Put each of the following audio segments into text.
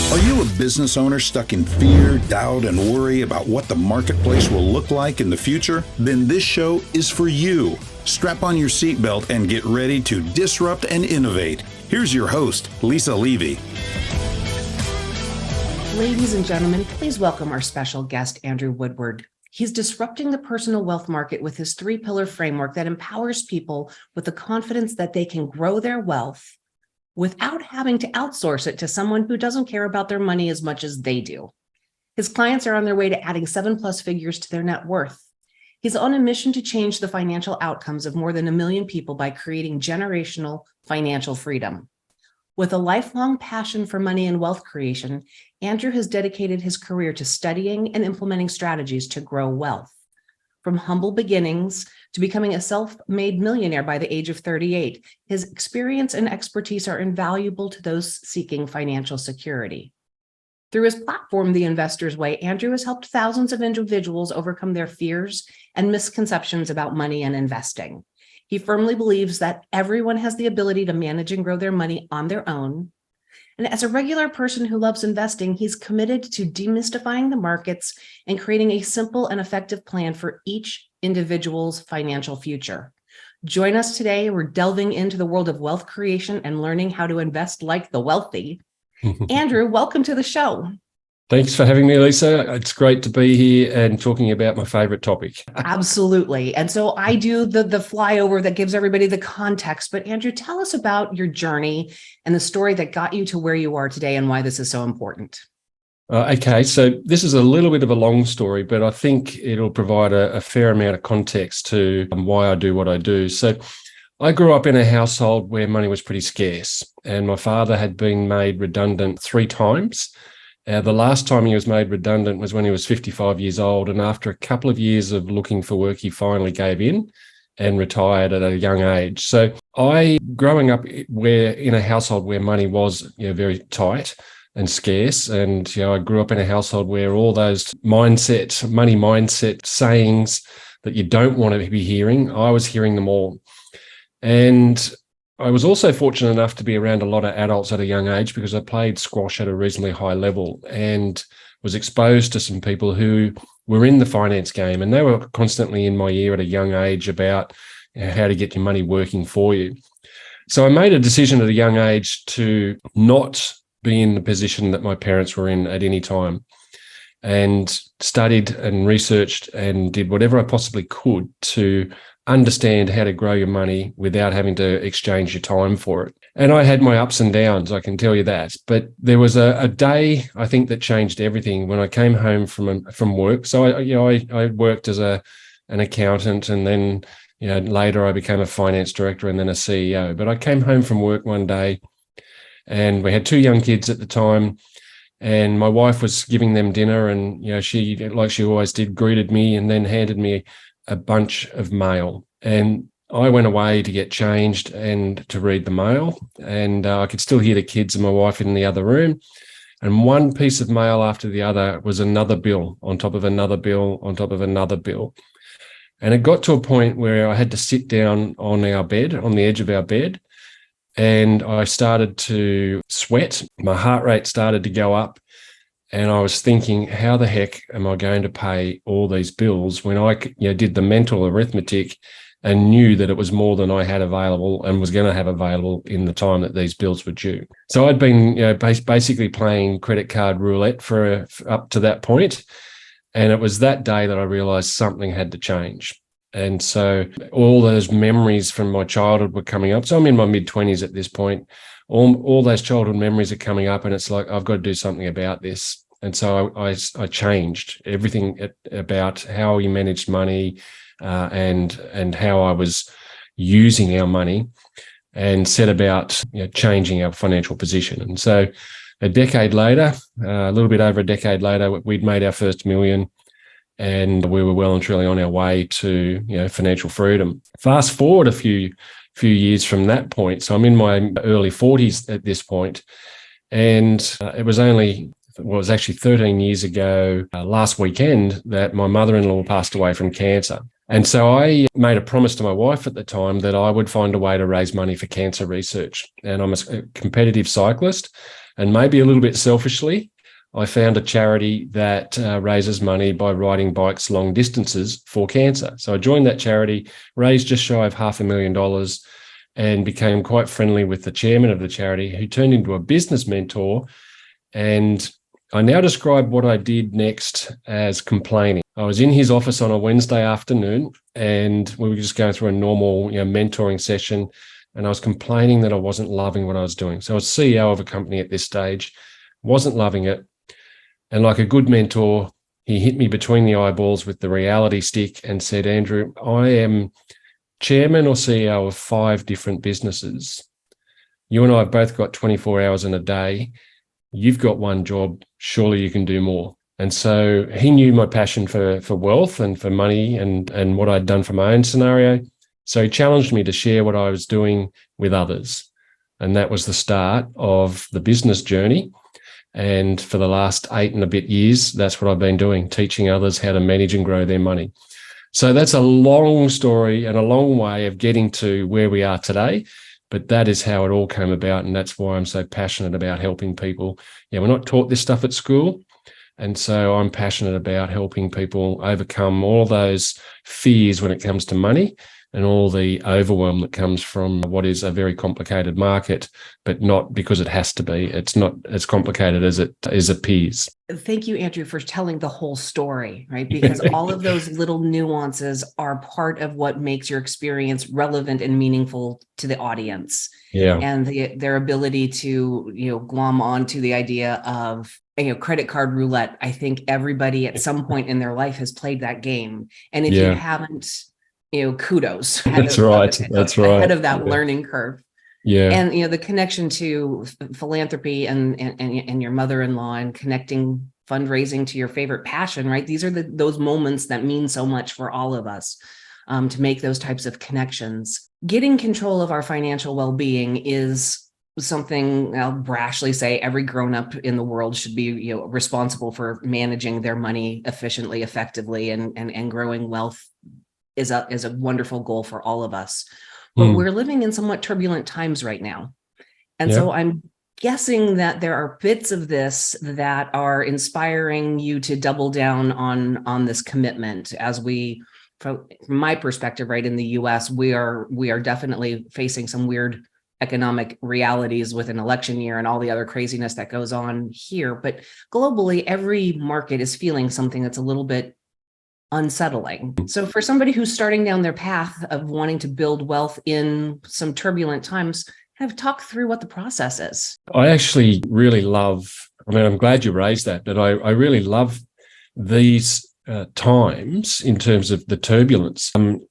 Are you a business owner stuck in fear, doubt, and worry about what the marketplace will look like in the future? Then this show is for you. Strap on your seatbelt and get ready to disrupt and innovate. Here's your host, Lisa Levy. Ladies and gentlemen, please welcome our special guest, Andrew Woodward. He's disrupting the personal wealth market with his three-pillar framework that empowers people with the confidence that they can grow their wealth without having to outsource it to someone who doesn't care about their money as much as they do. His clients are on their way to adding 7+ figures to their net worth. He's on a mission to change the financial outcomes of more than 1 million people by creating generational financial freedom. With a lifelong passion for money and wealth creation, Andrew has dedicated his career to studying and implementing strategies to grow wealth. From humble beginnings to becoming a self-made millionaire by the age of 38, his experience and expertise are invaluable to those seeking financial security. Through his platform, The Investor's Way, Andrew has helped thousands of individuals overcome their fears and misconceptions about money and investing. He firmly believes that everyone has the ability to manage and grow their money on their own. And as a regular person who loves investing, he's committed to demystifying the markets and creating a simple and effective plan for each individual's financial future. Join us today. We're delving into the world of wealth creation and learning how to invest like the wealthy. Andrew, welcome to the show. Thanks for having me, Lisa. It's great to be here and talking about my favorite topic. Absolutely. And so I do the flyover that gives everybody the context. But Andrew, tell us about your journey and the story that got you to where you are today and why this is so important. Okay, so this is a little bit of a long story, but I think it'll provide a fair amount of context to why I do what I do. So I grew up in a household where money was pretty scarce, and my father had been made redundant 3 times. The last time he was made redundant was when he was 55 years old, and after a couple of years of looking for work, he finally gave in and retired at a young age. So growing up in a household where money was very tight and scarce, and I grew up in a household where all those money mindset sayings that you don't want to be hearing, I was hearing them all. And I was also fortunate enough to be around a lot of adults at a young age because I played squash at a reasonably high level and was exposed to some people who were in the finance game, and they were constantly in my ear at a young age about how to get your money working for you. So I made a decision at a young age to not be in the position that my parents were in at any time, and studied and researched and did whatever I possibly could to understand how to grow your money without having to exchange your time for it. And I had my ups and downs, I can tell you that. But there was a day, I think, that changed everything when I came home from work. So I worked as an accountant, and then later I became a finance director and then a CEO. But I came home from work one day, and we had 2 young kids at the time, and my wife was giving them dinner, and she, like she always did, greeted me and then handed me a bunch of mail. And I went away to get changed and to read the mail, and I could still hear the kids and my wife in the other room. And one piece of mail after the other was another bill on top of another bill on top of another bill. And it got to a point where I had to sit down on our bed, on the edge of our bed, and I started to sweat. My heart rate started to go up. And I was thinking, how the heck am I going to pay all these bills when I did the mental arithmetic and knew that it was more than I had available and was going to have available in the time that these bills were due. So I'd been basically playing credit card roulette for up to that point. And it was that day that I realized something had to change. And so all those memories from my childhood were coming up. So I'm in my mid-20s at this point. All those childhood memories are coming up, and it's like, I've got to do something about this. And so I changed everything about how we managed money and how I was using our money, and set about changing our financial position. And so a decade later, a little bit over a decade later, we'd made our first million, and we were well and truly on our way to financial freedom. Fast forward a few years from that point. So I'm in my early 40s at this point, and it was actually 13 years ago last weekend that my mother-in-law passed away from cancer. And so I made a promise to my wife at the time that I would find a way to raise money for cancer research. And I'm a competitive cyclist, And maybe a little bit selfishly, I found a charity that raises money by riding bikes long distances for cancer. So I joined that charity, raised just shy of $500,000, and became quite friendly with the chairman of the charity, who turned into a business mentor. And I now describe what I did next as complaining. I was in his office on a Wednesday afternoon, and we were just going through a normal, mentoring session, and I was complaining that I wasn't loving what I was doing. So I was CEO of a company at this stage, wasn't loving it. And like a good mentor, he hit me between the eyeballs with the reality stick and said, Andrew, I am chairman or CEO of 5 different businesses. You and I have both got 24 hours in a day. You've got one job. Surely you can do more. And so he knew my passion for wealth and for money and what I'd done for my own scenario. So he challenged me to share what I was doing with others. And that was the start of the business journey. And for the last 8 and a bit years, that's what I've been doing, teaching others how to manage and grow their money. So that's a long story and a long way of getting to where we are today. But that is how it all came about. And that's why I'm so passionate about helping people. We're not taught this stuff at school. And so I'm passionate about helping people overcome all those fears when it comes to money and all the overwhelm that comes from what is a very complicated market, but not because it has to be. It's not as complicated as it appears. Thank you, Andrew, for telling the whole story, right? Because all of those little nuances are part of what makes your experience relevant and meaningful to the audience. Yeah. And their ability to, glom onto the idea of, credit card roulette. I think everybody at some point in their life has played that game. And if you haven't, kudos. That's right. Ahead of that learning curve. Yeah. And, the connection to philanthropy and your mother-in-law and connecting fundraising to your favorite passion, right? These are those moments that mean so much for all of us to make those types of connections. Getting control of our financial well-being is something I'll brashly say every grown-up in the world should be, responsible for managing their money efficiently, effectively, and growing wealth is a wonderful goal for all of us. But we're living in somewhat turbulent times right now. And so I'm guessing that there are bits of this that are inspiring you to double down on this commitment. As we, from my perspective, right, in the US, we are definitely facing some weird economic realities with an election year and all the other craziness that goes on here. But globally, every market is feeling something that's a little bit unsettling. So for somebody who's starting down their path of wanting to build wealth in some turbulent times, kind of talk through what the process is. I actually really love, I'm glad you raised that, but I really love these times in terms of the turbulence. I'm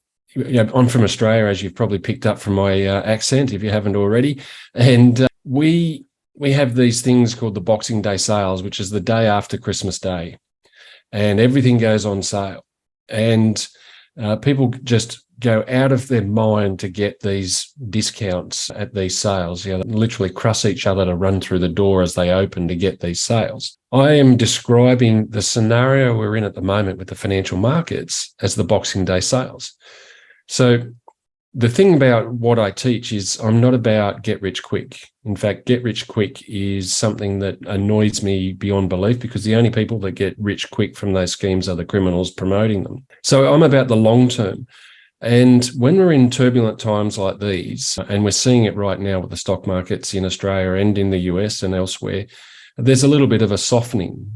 from Australia, as you've probably picked up from my accent, if you haven't already. And we have these things called the Boxing Day sales, which is the day after Christmas Day. And everything goes on sale. And people just go out of their mind to get these discounts at these sales. Literally cross each other to run through the door as they open to get these sales. I am describing the scenario we're in at the moment with the financial markets as the Boxing Day sales. So the thing about what I teach is I'm not about get rich quick. In fact, get rich quick is something that annoys me beyond belief, because the only people that get rich quick from those schemes are the criminals promoting them. So I'm about the long term. And when we're in turbulent times like these, and we're seeing it right now with the stock markets in Australia and in the US and elsewhere, there's a little bit of a softening,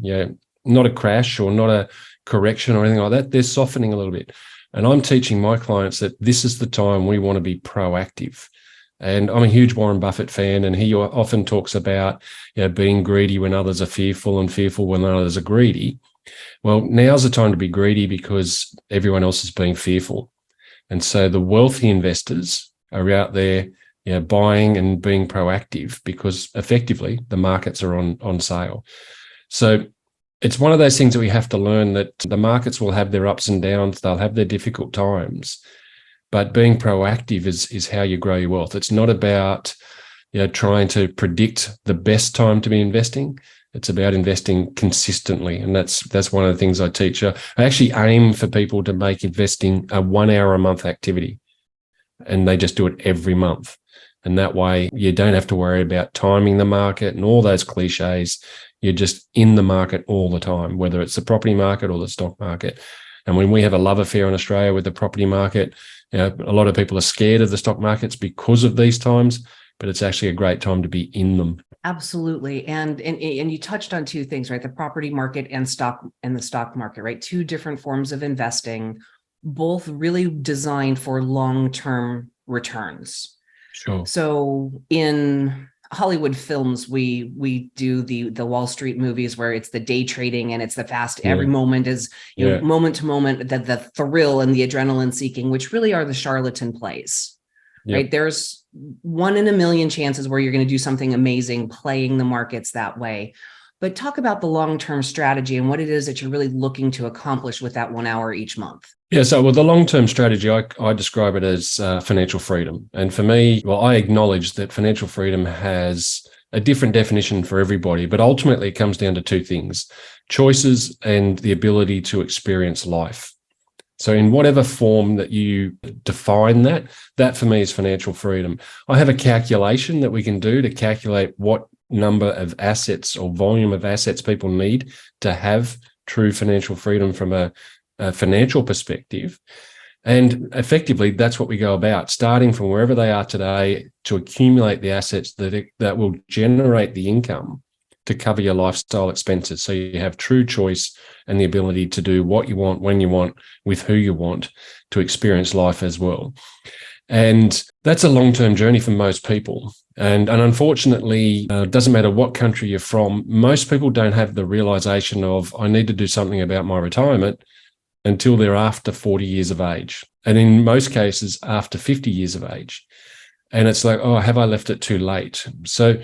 not a crash or not a correction or anything like that. They're softening a little bit. And I'm teaching my clients that this is the time we want to be proactive. And I'm a huge Warren Buffett fan, and he often talks about being greedy when others are fearful and fearful when others are greedy. Well, now's the time to be greedy because everyone else is being fearful. And so the wealthy investors are out there buying and being proactive because effectively the markets are on sale. So it's one of those things that we have to learn, that the markets will have their ups and downs. They'll have their difficult times, but being proactive is how you grow your wealth. It's not about, trying to predict the best time to be investing. It's about investing consistently. And that's one of the things I teach. I actually aim for people to make investing a 1 hour a month activity, and they just do it every month. And that way you don't have to worry about timing the market and all those cliches. You're just in the market all the time, whether it's the property market or the stock market. And when we have a love affair in Australia with the property market, a lot of people are scared of the stock markets because of these times, but it's actually a great time to be in them. Absolutely. And you touched on two things, right? The property market and the stock market, right? Two different forms of investing, both really designed for long-term returns. Sure. So in Hollywood films, we do the Wall Street movies where it's the day trading and it's the fast, every moment is moment to moment, the thrill and the adrenaline seeking, which really are the charlatan plays. Yep. Right. There's 1 in a million chances where you're going to do something amazing playing the markets that way. But talk about the long-term strategy and what it is that you're really looking to accomplish with that 1 hour each month. Yeah. So with the long-term strategy, I describe it as financial freedom. And for me, I acknowledge that financial freedom has a different definition for everybody, but ultimately it comes down to two things: choices and the ability to experience life. So in whatever form that you define that for me is financial freedom. I have a calculation that we can do to calculate what number of assets or volume of assets people need to have true financial freedom from a financial perspective. And effectively, that's what we go about, starting from wherever they are today to accumulate the assets that will generate the income to cover your lifestyle expenses. So you have true choice and the ability to do what you want, when you want, with who you want, to experience life as well. And that's a long-term journey for most people. And unfortunately, it doesn't matter what country you're from, most people don't have the realization of, I need to do something about my retirement until they're after 40 years of age. And in most cases, after 50 years of age. And it's like, oh, have I left it too late? So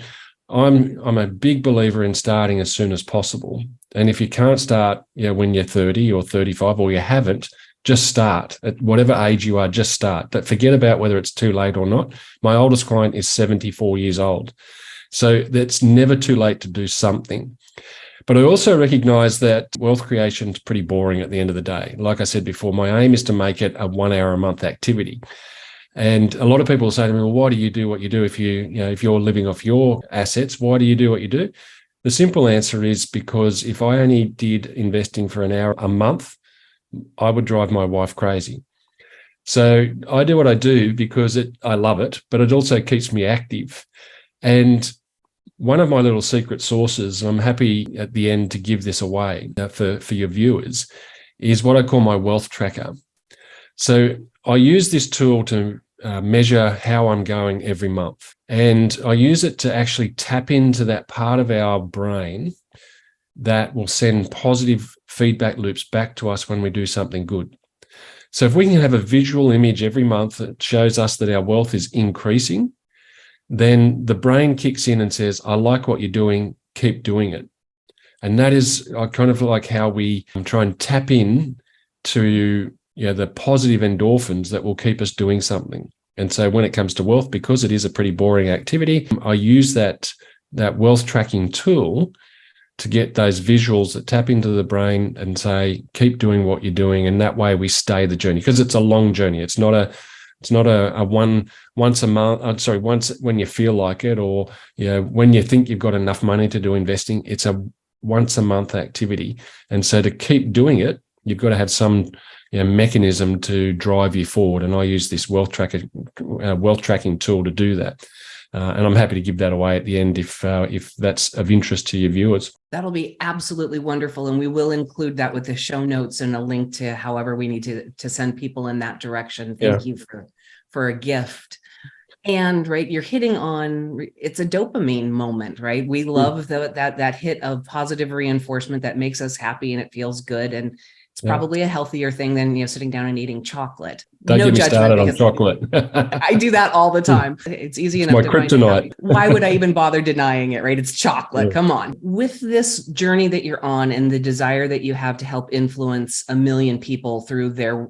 I'm a big believer in starting as soon as possible. And if you can't start, when you're 30 or 35, or you haven't, just start at whatever age you are. Just start. But forget about whether it's too late or not. My oldest client is 74 years old, so that's never too late to do something. But I also recognize that wealth creation is pretty boring at the end of the day. Like I said before, my aim is to make it a 1 hour a month activity. And a lot of people say to me, well, why do you do what you do if you're living off your assets? Why do you do what you do? The simple answer is because if I only did investing for an hour a month, I would drive my wife crazy. So I do what I do because I love it, but it also keeps me active. And one of my little secret sources, and I'm happy at the end to give this away for your viewers, is what I call my wealth tracker. So I use this tool to measure how I'm going every month. And I use it to actually tap into that part of our brain that will send positive feedback loops back to us when we do something good. So if we can have a visual image every month that shows us that our wealth is increasing, then the brain kicks in and says, I like what you're doing, keep doing it. And that is kind of like how we try and tap in to the positive endorphins that will keep us doing something. And so when it comes to wealth, because it is a pretty boring activity, I use that wealth tracking tool to get those visuals that tap into the brain and say, keep doing what you're doing. And that way we stay the journey, because it's a long journey. It's not a once a month, once when you feel like it, or when you think you've got enough money to do investing. It's a once a month activity. And so to keep doing it, you've got to have some mechanism to drive you forward. And I use this wealth tracking tool to do that. And I'm happy to give that away at the end if that's of interest to your viewers. That'll be absolutely wonderful. And we will include that with the show notes and a link to however we need to send people in that direction. Thank you for a gift. And right, you're hitting on, it's a dopamine moment, right? We love that hit of positive reinforcement that makes us happy and it feels good. And it's probably a healthier thing than sitting down and eating chocolate. Don't get me started on chocolate. I do that all the time. It's easy enough to find out. Why would I even bother denying it, right? It's chocolate. Come on. With this journey that you're on and the desire that you have to help influence 1 million people through their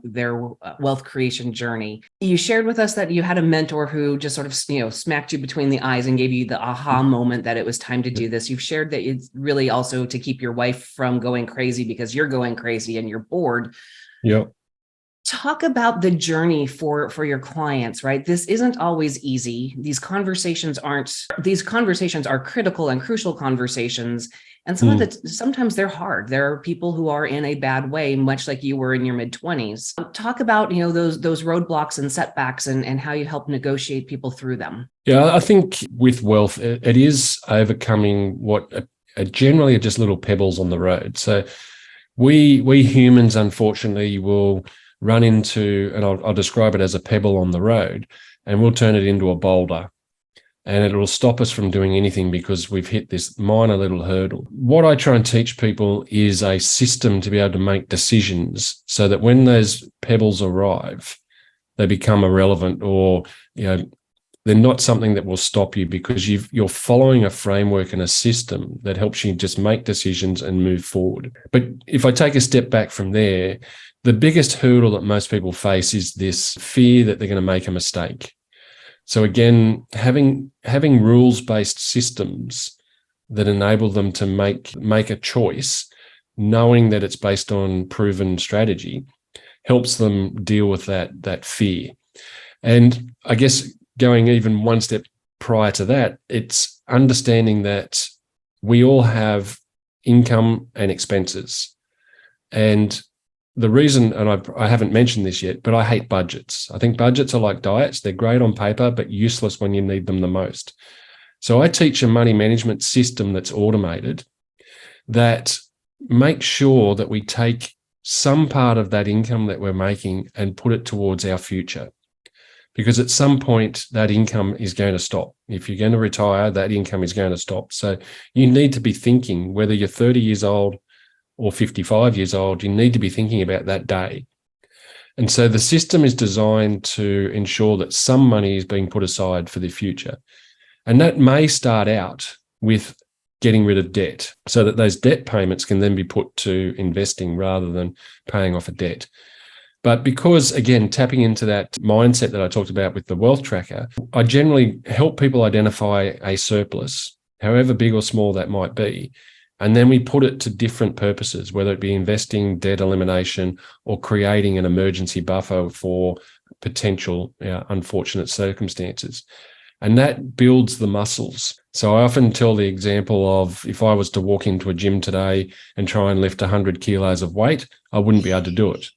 wealth creation journey, you shared with us that you had a mentor who just sort of smacked you between the eyes and gave you the aha moment that it was time to do this. You've shared that it's really also to keep your wife from going crazy because you're going crazy and you're bored. Yep. Talk about the journey for your clients, right? This isn't always easy. These conversations are critical and crucial conversations. And sometimes they're hard. There are people who are in a bad way, much like you were in your mid-20s. Talk about, those roadblocks and setbacks and how you help negotiate people through them. Yeah, I think with wealth, it is overcoming what are generally just little pebbles on the road. So we humans, unfortunately, will run into, and I'll describe it as a pebble on the road, and we'll turn it into a boulder. And it will stop us from doing anything because we've hit this minor little hurdle. What I try and teach people is a system to be able to make decisions so that when those pebbles arrive, they become irrelevant, or they're not something that will stop you, because you're following a framework and a system that helps you just make decisions and move forward. But if I take a step back from there, the biggest hurdle that most people face is this fear that they're going to make a mistake. So again, having rules-based systems that enable them to make a choice, knowing that it's based on proven strategy, helps them deal with that fear. And I guess going even one step prior to that, it's understanding that we all have income and expenses. And the reason, and I haven't mentioned this yet, but I hate budgets. I think budgets are like diets. They're great on paper, but useless when you need them the most. So I teach a money management system that's automated, that makes sure that we take some part of that income that we're making and put it towards our future. Because at some point, that income is going to stop. If you're going to retire, that income is going to stop. So you need to be thinking, whether you're 30 years old or 55 years old, you need to be thinking about that day. And so the system is designed to ensure that some money is being put aside for the future. And that may start out with getting rid of debt, so that those debt payments can then be put to investing rather than paying off a debt. But because, again, tapping into that mindset that I talked about with the wealth tracker, I generally help people identify a surplus, however big or small that might be. And then we put it to different purposes, whether it be investing, debt elimination, or creating an emergency buffer for potential unfortunate circumstances. And that builds the muscles. So I often tell the example of, if I was to walk into a gym today and try and lift 100 kilos of weight, I wouldn't be able to do it.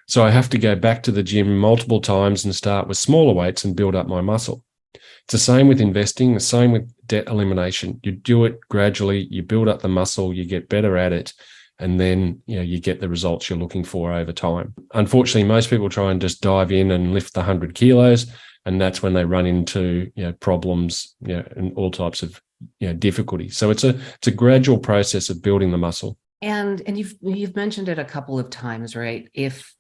So I have to go back to the gym multiple times and start with smaller weights and build up my muscle. It's the same with investing, the same with debt elimination. You do it gradually, you build up the muscle, you get better at it, and then you get the results you're looking for over time. Unfortunately, most people try and just dive in and lift the 100 kilos, and that's when they run into problems and all types of difficulty. So it's a gradual process of building the muscle. And you've mentioned it a couple of times, right? If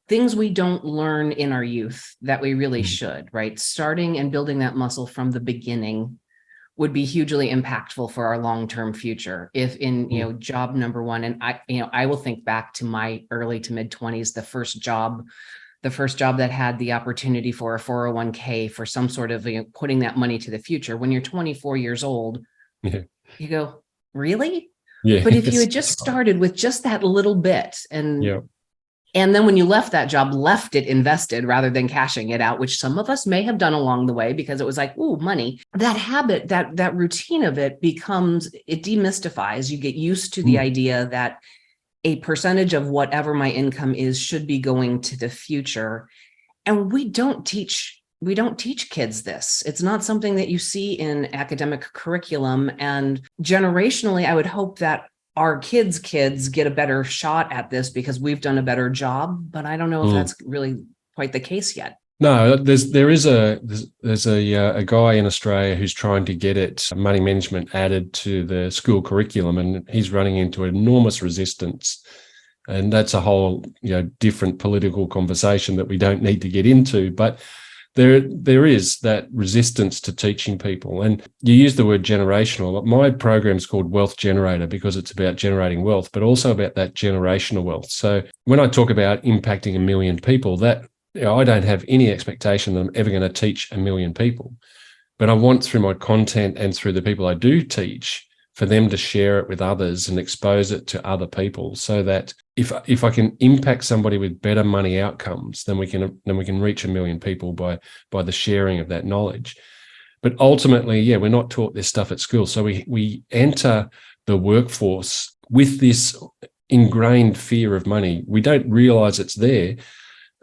things we don't learn in our youth that we really should, right? Starting and building that muscle from the beginning would be hugely impactful for our long-term future. If in, job number one, and I will think back to my early to mid 20s, the first job that had the opportunity for a 401k, for some sort of putting that money to the future. When you're 24 years old, you go, really? Yeah. But if you had just started with just that little bit, and then when you left that job, left it invested rather than cashing it out, which some of us may have done along the way because it was like, ooh, money. That habit, that routine of it demystifies. You get used to the idea that a percentage of whatever my income is should be going to the future. And we don't teach kids this. It's not something that you see in academic curriculum. And generationally, I would hope that our kids get a better shot at this because we've done a better job, but I don't know if that's really quite the case yet. No, there's a guy in Australia who's trying to get money management added to the school curriculum, and he's running into enormous resistance. And that's a whole different political conversation that we don't need to get into, but there is that resistance to teaching people. And you use the word generational. My program is called Wealth Generator because it's about generating wealth, but also about that generational wealth. So when I talk about impacting 1 million people, that I don't have any expectation that I'm ever going to teach 1 million people. But I want, through my content and through the people I do teach, for them to share it with others and expose it to other people, so that if I can impact somebody with better money outcomes, then we can reach 1 million people by the sharing of that knowledge. But ultimately, we're not taught this stuff at school. So we enter the workforce with this ingrained fear of money. We don't realize it's there.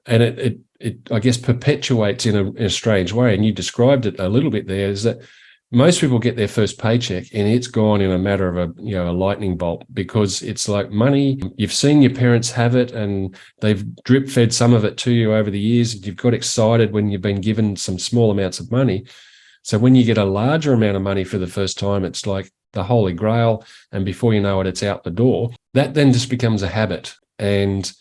And it I guess perpetuates in a strange way. And you described it a little bit there, is that most people get their first paycheck and it's gone in a matter of a lightning bolt, because it's like money. You've seen your parents have it and they've drip fed some of it to you over the years. You've got excited when you've been given some small amounts of money. So when you get a larger amount of money for the first time, it's like the holy grail. And before you know it, it's out the door. That then just becomes a habit. And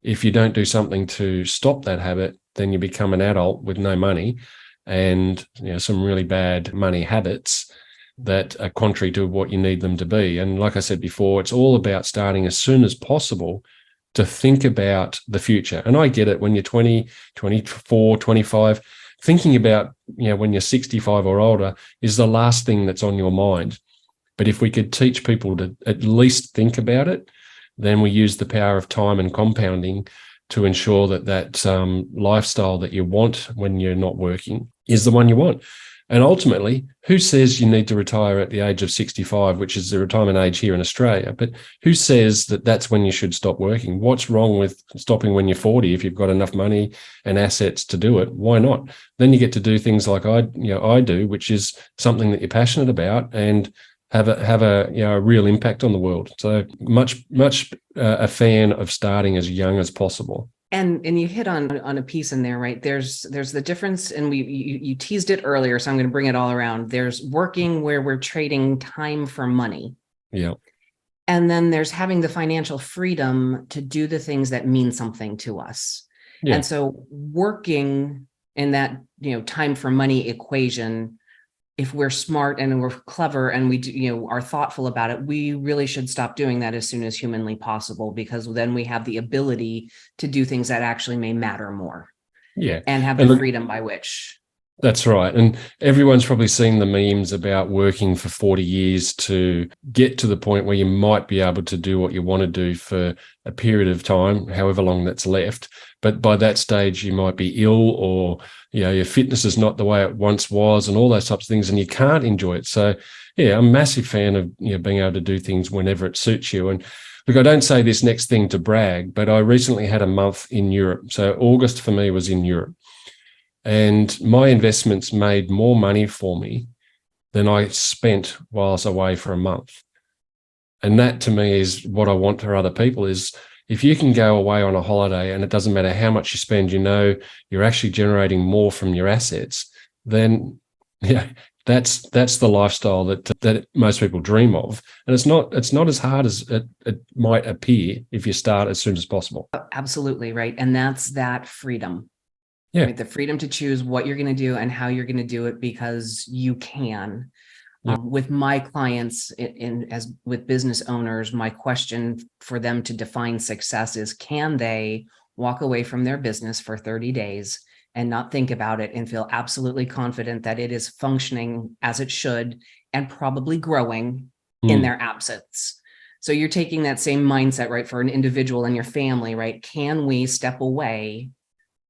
if you don't do something to stop that habit, then you become an adult with no money and some really bad money habits that are contrary to what you need them to be. And like I said before, it's all about starting as soon as possible to think about the future. And I get it, when you're 20, 24, 25, thinking about, when you're 65 or older is the last thing that's on your mind. But if we could teach people to at least think about it, then we use the power of time and compounding to ensure that lifestyle that you want when you're not working is the one you want. And ultimately, who says you need to retire at the age of 65, which is the retirement age here in Australia? But who says that that's when you should stop working? What's wrong with stopping when you're 40 if you've got enough money and assets to do it? Why not? Then you get to do things like I do, which is something that you're passionate about and have a real impact on the world. So much a fan of starting as young as possible. And you hit on a piece in there, right? There's the difference, and you teased it earlier, so I'm going to bring it all around. There's working where we're trading time for money. Yeah. And then there's having the financial freedom to do the things that mean something to us. Yeah. And so working in that, time for money equation, if we're smart and we're clever and we are thoughtful about it, we really should stop doing that as soon as humanly possible, because then we have the ability to do things that actually may matter more. Yeah. And have the freedom by which. That's right. And everyone's probably seen the memes about working for 40 years to get to the point where you might be able to do what you want to do for a period of time, however long that's left. But by that stage, you might be ill, or your fitness is not the way it once was, and all those types of things, and you can't enjoy it. So, I'm a massive fan of being able to do things whenever it suits you. And look, I don't say this next thing to brag, but I recently had a month in Europe. So August for me was in Europe. And my investments made more money for me than I spent while I was away for a month. And that to me is what I want for other people, is if you can go away on a holiday and it doesn't matter how much you spend, you're actually generating more from your assets, then that's the lifestyle that most people dream of. And it's not as hard as it might appear if you start as soon as possible. Absolutely right. And that's that freedom. Yeah. Right? The freedom to choose what you're going to do and how you're going to do it because you can. Yeah. With my clients, as with business owners, my question for them to define success is, can they walk away from their business for 30 days and not think about it and feel absolutely confident that it is functioning as it should and probably growing in their absence? So you're taking that same mindset, right, for an individual and your family, right? Can we step away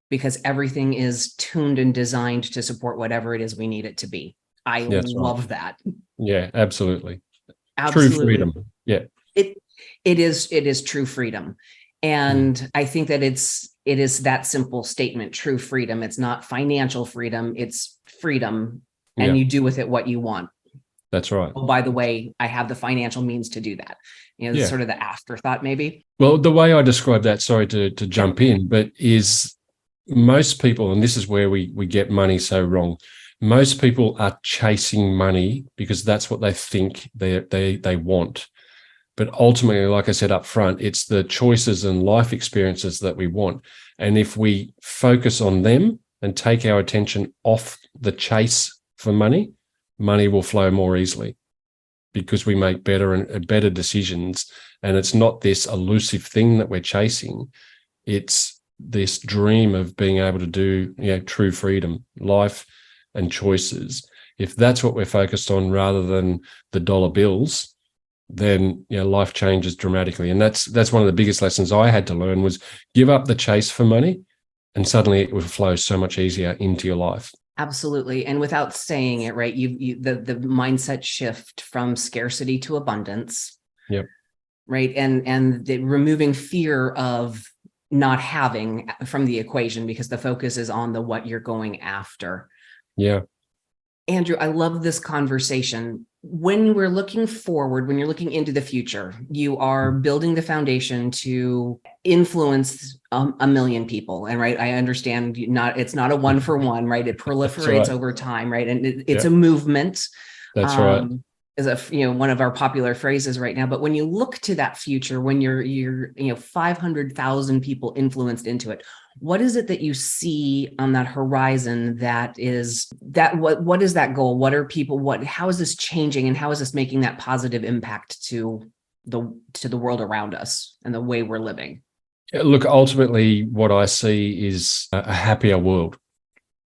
because everything is tuned and designed to support whatever it is we need it to be? I love that. Yeah, absolutely. Absolutely. True freedom. Yeah. It is true freedom. And I think that it is that simple statement, true freedom. It's not financial freedom, it's freedom. And you do with it what you want. That's right. Oh, by the way, I have the financial means to do that. Sort of the afterthought, maybe. Well, the way I describe that, sorry to jump in, but is most people, and this is where we get money so wrong, most people are chasing money because that's what they think they want. But ultimately, like I said up front, it's the choices and life experiences that we want. And if we focus on them and take our attention off the chase for money, money will flow more easily because we make better decisions. And it's not this elusive thing that we're chasing. It's this dream of being able to do true freedom, life and choices. If that's what we're focused on rather than the dollar bills, then life changes dramatically. And that's one of the biggest lessons I had to learn, was give up the chase for money, and suddenly it will flow so much easier into your life. Absolutely. And without saying it, right, the mindset shift from scarcity to abundance. Yep. Right. And the removing fear of not having from the equation, because the focus is on the what you're going after. Yeah. Andrew, I love this conversation. When we're looking forward, when you're looking into the future, you are building the foundation to influence a million people. And right, I understand it's not a one for one, right? It proliferates over time, right? And it's a movement. That's right. Is one of our popular phrases right now. But when you look to that future, when you're 500,000 people influenced into it, what is it that you see on that horizon what is that goal? What are people, how is this changing, and how is this making that positive impact to the world around us and the way we're living? Look, ultimately what I see is a happier world.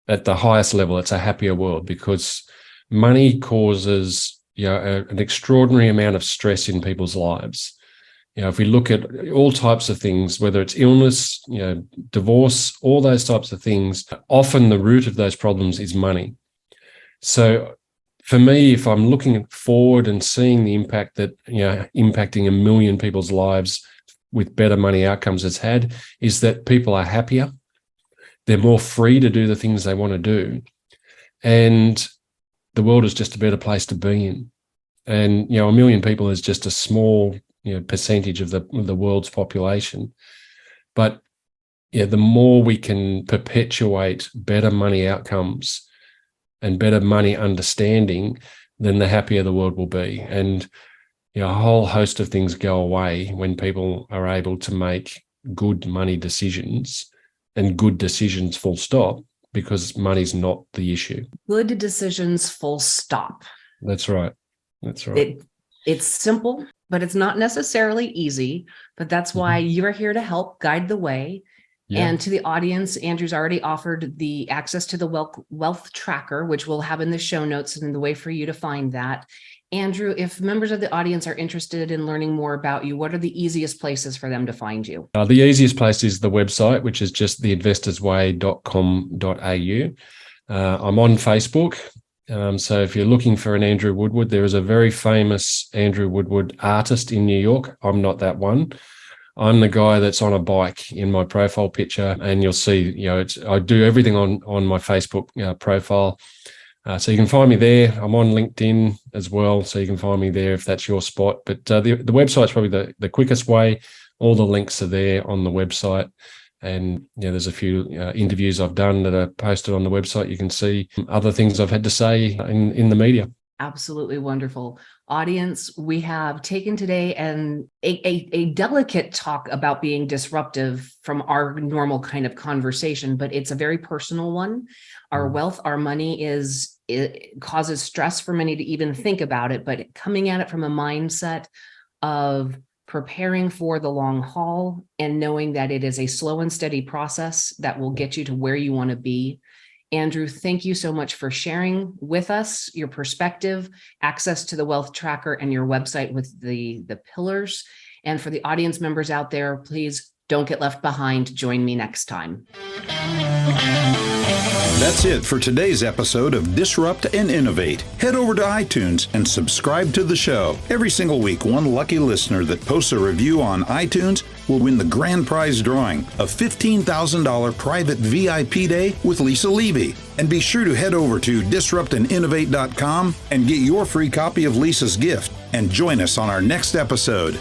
At the highest level, it's a happier world, because money causes an extraordinary amount of stress in people's lives. If we look at all types of things, whether it's illness, divorce, all those types of things, often the root of those problems is money. So for me, if I'm looking forward and seeing the impact that, impacting 1 million people's lives with better money outcomes has had, is that people are happier. They're more free to do the things they want to do. And the world is just a better place to be in. And, 1 million people is just a small, percentage of the world's population. But the more we can perpetuate better money outcomes and better money understanding, then the happier the world will be. And a whole host of things go away when people are able to make good money decisions, and good decisions full stop, because money's not the issue. Good decisions full stop. That's right. That's right. It's simple, but it's not necessarily easy. But that's why you're here to help guide the way. Yeah. And to the audience, Andrew's already offered the access to the wealth tracker, which we'll have in the show notes and the way for you to find that. Andrew, if members of the audience are interested in learning more about you, what are the easiest places for them to find you? The easiest place is the website, which is just theinvestorsway.com.au. I'm on Facebook. So if you're looking for an Andrew Woodward, there is a very famous Andrew Woodward artist in New York. I'm not that one. I'm the guy that's on a bike in my profile picture, and you'll see, I do everything on my Facebook profile. So you can find me there. I'm on LinkedIn as well, so you can find me there if that's your spot. But the website's probably the quickest way. All the links are there on the website. And there's a few interviews I've done that are posted on the website. You can see other things I've had to say in the media. Absolutely wonderful. Audience, we have taken today a delicate talk about being disruptive from our normal kind of conversation, but it's a very personal one. Our wealth, our money it causes stress for many to even think about it, but coming at it from a mindset of preparing for the long haul and knowing that it is a slow and steady process that will get you to where you want to be. Andrew, thank you so much for sharing with us your perspective, access to the wealth tracker, and your website with the pillars. And for the audience members out there, please don't get left behind. Join me next time. That's it for today's episode of Disrupt and Innovate. Head over to iTunes and subscribe to the show. Every single week, one lucky listener that posts a review on iTunes will win the grand prize drawing, a $15,000 private VIP day with Lisa Levy. And be sure to head over to disruptandinnovate.com and get your free copy of Lisa's gift. And join us on our next episode.